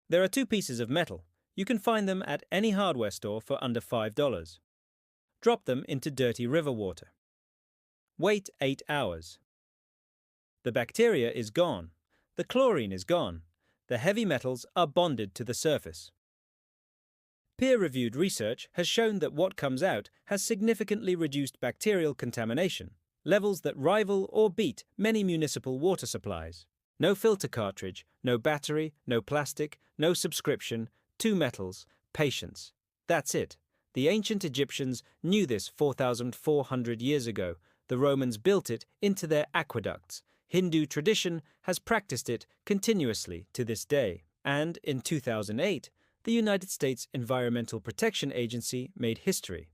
There are two pieces of metal. You can find them at any hardware store for under $5. Drop them into dirty river water. Wait 8 hours. The bacteria is gone. The chlorine is gone. The heavy metals are bonded to the surface. Peer-reviewed research has shown that what comes out has significantly reduced bacterial contamination, levels that rival or beat many municipal water supplies. No filter cartridge, no battery, no plastic, no subscription, 2 metals, patience. That's it. The ancient Egyptians knew this 4,400 years ago. The Romans built it into their aqueducts. Hindu tradition has practiced it continuously to this day. And in 2008, the United States Environmental Protection Agency made history,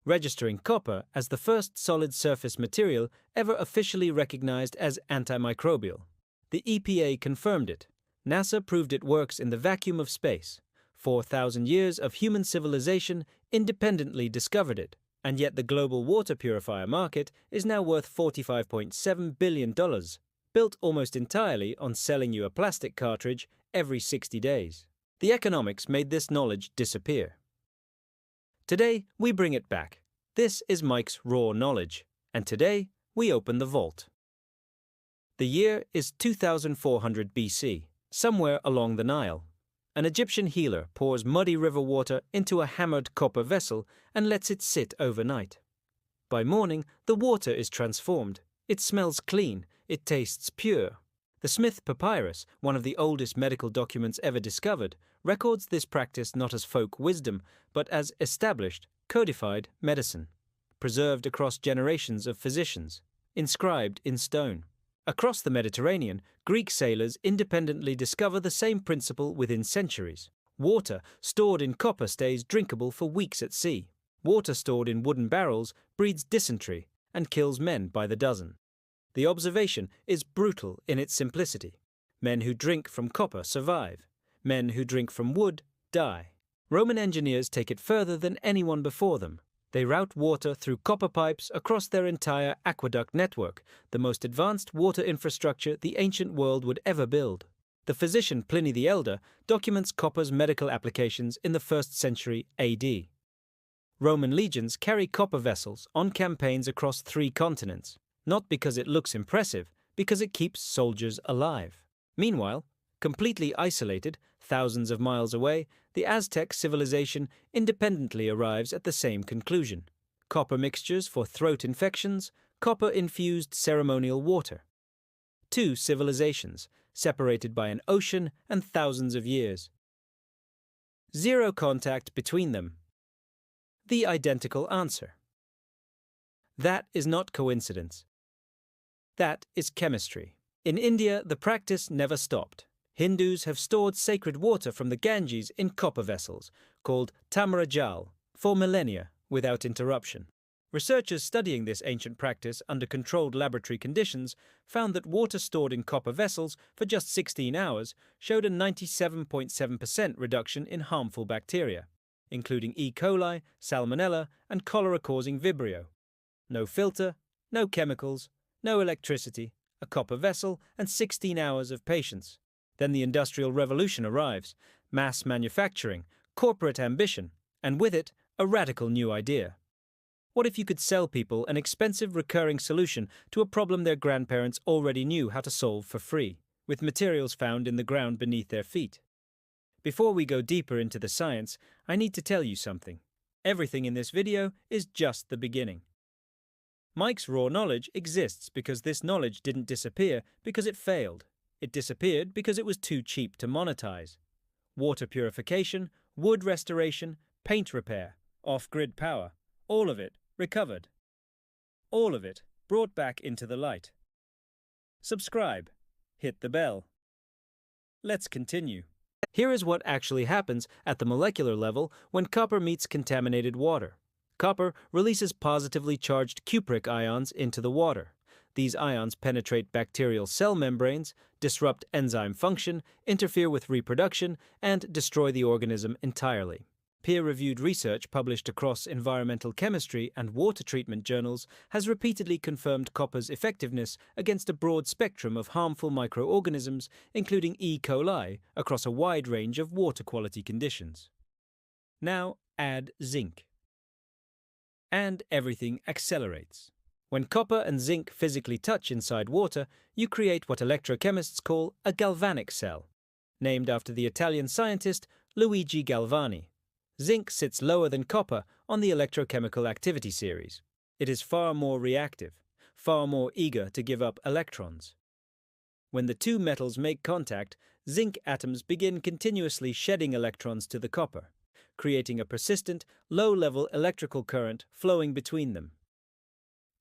registering copper as the first solid surface material ever officially recognized as antimicrobial. The EPA confirmed it. NASA proved it works in the vacuum of space. 4,000 years of human civilization independently discovered it, and yet the global water purifier market is now worth $45.7 billion, built almost entirely on selling you a plastic cartridge every 60 days. The economics made this knowledge disappear. Today, we bring it back. This is Mike's raw knowledge, and today, we open the vault. The year is 2400 BC, somewhere along the Nile. An Egyptian healer pours muddy river water into a hammered copper vessel and lets it sit overnight. By morning, the water is transformed. It smells clean. It tastes pure. The Smith Papyrus, one of the oldest medical documents ever discovered, records this practice not as folk wisdom, but as established, codified medicine, preserved across generations of physicians, inscribed in stone. Across the Mediterranean, Greek sailors independently discover the same principle within centuries. Water stored in copper stays drinkable for weeks at sea. Water stored in wooden barrels breeds dysentery and kills men by the dozen. The observation is brutal in its simplicity. Men who drink from copper survive. Men who drink from wood die. Roman engineers take it further than anyone before them. They route water through copper pipes across their entire aqueduct network, the most advanced water infrastructure the ancient world would ever build. The physician Pliny the Elder documents copper's medical applications in the 1st century AD. Roman legions carry copper vessels on campaigns across 3 continents, not because it looks impressive, because it keeps soldiers alive. Meanwhile, completely isolated, thousands of miles away, the Aztec civilization independently arrives at the same conclusion. Copper mixtures for throat infections, copper-infused ceremonial water. 2 civilizations, separated by an ocean and thousands of years. 0 contact between them. The identical answer. That is not coincidence. That is chemistry. In India, the practice never stopped. Hindus have stored sacred water from the Ganges in copper vessels, called tamra jal, for millennia without interruption. Researchers studying this ancient practice under controlled laboratory conditions found that water stored in copper vessels for just 16 hours showed a 97.7% reduction in harmful bacteria, including E. coli, salmonella, and cholera-causing Vibrio. No filter, no chemicals, no electricity, a copper vessel, and 16 hours of patience. Then the Industrial Revolution arrives, mass manufacturing, corporate ambition, and with it, a radical new idea. What if you could sell people an expensive recurring solution to a problem their grandparents already knew how to solve for free, with materials found in the ground beneath their feet? Before we go deeper into the science, I need to tell you something. Everything in this video is just the beginning. Mike's raw knowledge exists because this knowledge didn't disappear because it failed. It disappeared because it was too cheap to monetize. Water purification, wood restoration, paint repair, off-grid power, all of it recovered. All of it brought back into the light. Subscribe. Hit the bell. Let's continue. Here is what actually happens at the molecular level when copper meets contaminated water. Copper releases positively charged cupric ions into the water. These ions penetrate bacterial cell membranes, disrupt enzyme function, interfere with reproduction, and destroy the organism entirely. peer-reviewed research published across environmental chemistry and water treatment journals has repeatedly confirmed copper's effectiveness against a broad spectrum of harmful microorganisms, including E. coli, across a wide range of water quality conditions. Now add zinc. And everything accelerates. When copper and zinc physically touch inside water, you create what electrochemists call a galvanic cell, named after the Italian scientist Luigi Galvani. Zinc sits lower than copper on the electrochemical activity series. It is far more reactive, far more eager to give up electrons. When the two metals make contact, zinc atoms begin continuously shedding electrons to the copper, creating a persistent, low-level electrical current flowing between them.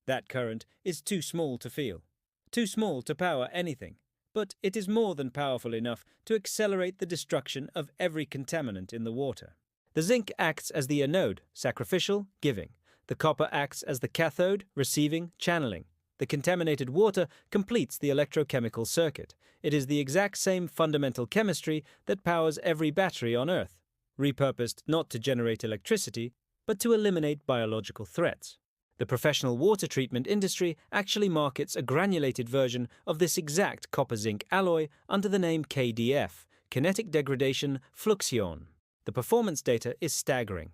That current is too small to feel, too small to power anything, but it is more than powerful enough to accelerate the destruction of every contaminant in the water. The zinc acts as the anode, sacrificial, giving. The copper acts as the cathode, receiving, channeling. The contaminated water completes the electrochemical circuit. It is the exact same fundamental chemistry that powers every battery on Earth, repurposed not to generate electricity, but to eliminate biological threats. The professional water treatment industry actually markets a granulated version of this exact copper-zinc alloy under the name KDF, kinetic degradation fluxion. The performance data is staggering.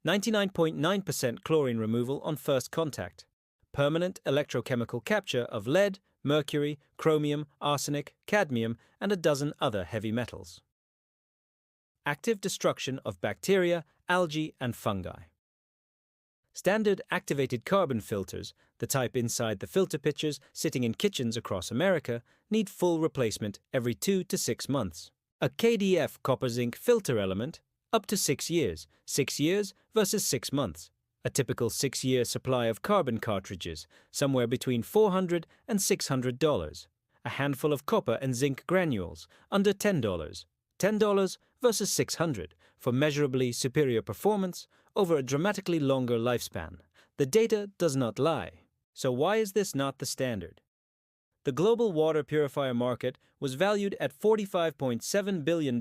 99.9% chlorine removal on first contact. Permanent electrochemical capture of lead, mercury, chromium, arsenic, cadmium, and a dozen other heavy metals. Active destruction of bacteria, algae, and fungi. Standard activated carbon filters, the type inside the filter pitchers sitting in kitchens across America, need full replacement every 2 to 6 months. A KDF copper-zinc filter element, up to 6 years. 6 years versus 6 months. A typical 6-year supply of carbon cartridges, somewhere between $400 and $600. A handful of copper and zinc granules, under $10. $10 versus $600 for measurably superior performance over a dramatically longer lifespan. The data does not lie. So why is this not the standard? The global water purifier market was valued at $45.7 billion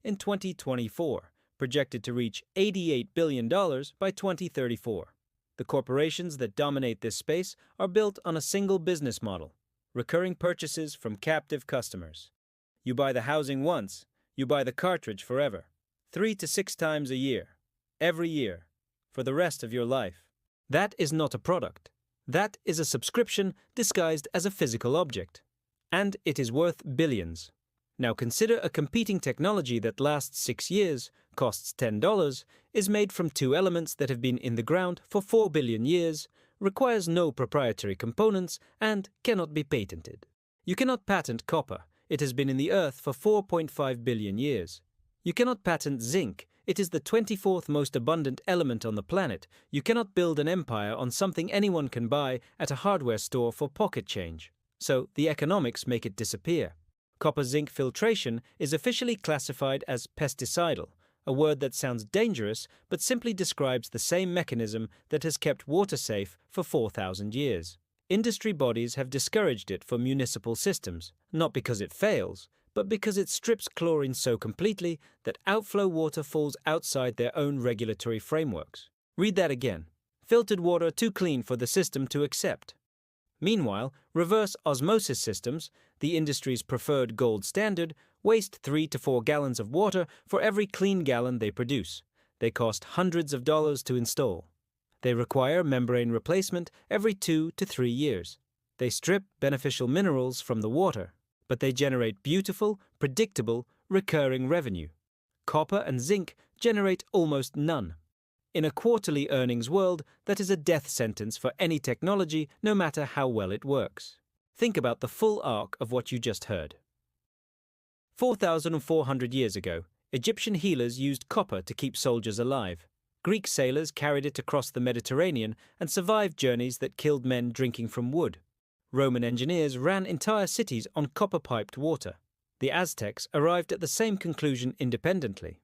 in 2024, projected to reach $88 billion by 2034. The corporations that dominate this space are built on a single business model: recurring purchases from captive customers. You buy the housing once, you buy the cartridge forever, 3 to 6 times a year, every year, for the rest of your life. That is not a product. That is a subscription disguised as a physical object. And it is worth billions. Now consider a competing technology that lasts 6 years, costs $10, is made from 2 elements that have been in the ground for 4 billion years, requires no proprietary components, and cannot be patented. You cannot patent copper. It has been in the earth for 4.5 billion years. You cannot patent zinc. It is the 24th most abundant element on the planet. You cannot build an empire on something anyone can buy at a hardware store for pocket change. So the economics make it disappear. Copper-zinc filtration is officially classified as pesticidal, a word that sounds dangerous but simply describes the same mechanism that has kept water safe for 4,000 years. Industry bodies have discouraged it for municipal systems, not because it fails, but because it strips chlorine so completely that outflow water falls outside their own regulatory frameworks. Read that again. Filtered water too clean for the system to accept. Meanwhile, reverse osmosis systems, the industry's preferred gold standard, waste 3 to 4 gallons of water for every clean gallon they produce. They cost hundreds of dollars to install. They require membrane replacement every 2 to 3 years. They strip beneficial minerals from the water, but they generate beautiful, predictable, recurring revenue. Copper and zinc generate almost none. In a quarterly earnings world, that is a death sentence for any technology, no matter how well it works. Think about the full arc of what you just heard. 4,400 years ago, Egyptian healers used copper to keep soldiers alive. Greek sailors carried it across the Mediterranean and survived journeys that killed men drinking from wood. Roman engineers ran entire cities on copper-piped water. The Aztecs arrived at the same conclusion independently.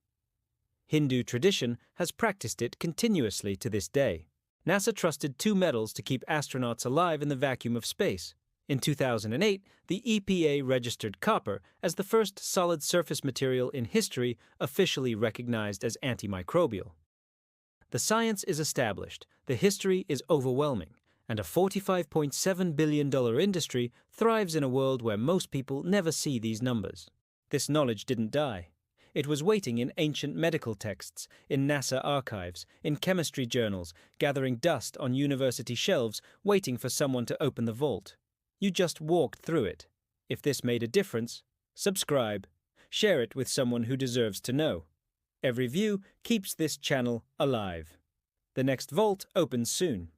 Hindu tradition has practiced it continuously to this day. NASA trusted 2 metals to keep astronauts alive in the vacuum of space: In 2008, the EPA registered copper as the first solid surface material in history officially recognized as antimicrobial. The science is established, the history is overwhelming, and a $45.7 billion industry thrives in a world where most people never see these numbers. This knowledge didn't die. It was waiting in ancient medical texts, in NASA archives, in chemistry journals, gathering dust on university shelves, waiting for someone to open the vault. You just walked through it. If this made a difference, subscribe. Share it with someone who deserves to know. Every view keeps this channel alive. The next vault opens soon.